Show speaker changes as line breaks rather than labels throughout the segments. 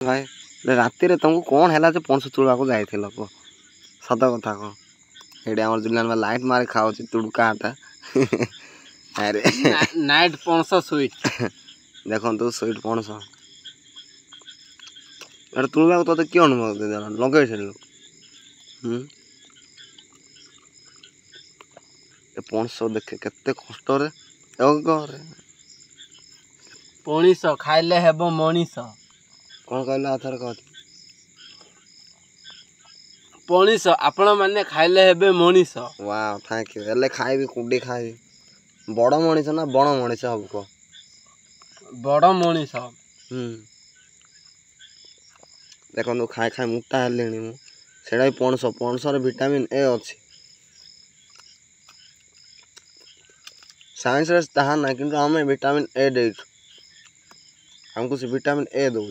भाई राति रे तुमको कौन है जो पणस तुड़ा को जाई थिलो को सत कथा को एडे हमर जुलियन में लाइट मारे खाओ छी तुड़काटा अरे
नाइट पणस स्वीट
देखो तो स्वीट पणस एटा तुड़ा को तो क्यों अनुभव दे देला लगे छलो ए पणस देखे केते कष्ट रे रे
पणिस खाइले हेबो मनीष
कौन कहला अथर कहत
पणिस आपण माने खाइले हेबे मनीष
वाह थैंक यू एले खाइबी कुडी खाइबी बड़ मनीष ना बण मनीष हब को
बड़ मनीष
देखो खाए खाए मोटा हेलेनी मु सेडा पणस पणस रे विटामिन ए अछि साइंस रे ताहा ना किंतु हमें विटामिन ए दे हमको से विटामिन ए दो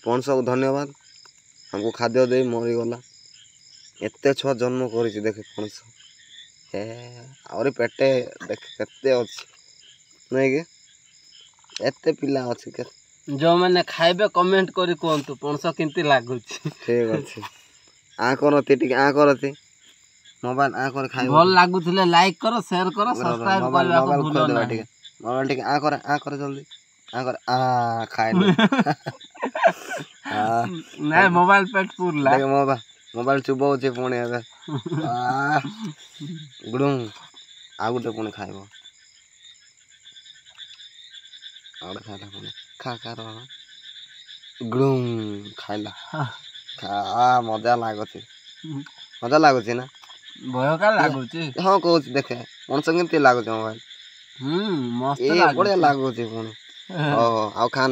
पणस को धन्यवाद हमको खाद्य दे मरी गला एते छुआ जन्म करी देखे पणस हे और पेटे देख केते अछि नहीं के एते पिला अछि के
जो मैंने खाइबे कमेंट करी कोंतु पणस किंती लागु छी
ठीक अछि आ करती ठीक आ करती मोबाइल आ कर खाइ
भल लागुथिले लाइक करो शेयर करो सब्सक्राइब करबा को भूलो ना
मोबाइल ठीक आ कर जल्दी आ कर आ खाइ
नहीं मोबाइल पेट पुरला
देख मोबाइल चुबो छे पुणी आ गुडुम आ गुटे पुणी खाइबो और खाला पुणी खा रो गुडुम खाइला खा मजा लागुची ना
भय का लागुची
हां कहू देखे मन संगति लागुची मोबाइल
मस्त
लागुची बढ़िया लागुची पुणी ओ आ खान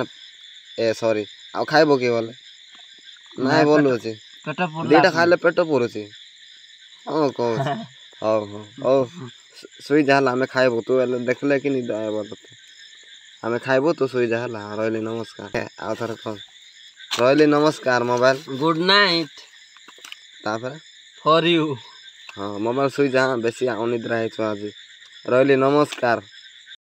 ए सॉरी आ खाइबो के बोले नहीं बोलू छी
पेट पुरला
दीटा खाइले पेट पुरुची ओ कहू ओ सुई जाला हमें खाइबो तू देखले कि नहीं आबो तते हमें खाइबो तो सुई जाला रहली नमस्कार आ थर कह रहली नमस्कार मोबाइल
गुड नाइट
तापर
फॉर यू
हां मोबाइल सुई जा बेसी अनिद्रा है आज रहली नमस्कार।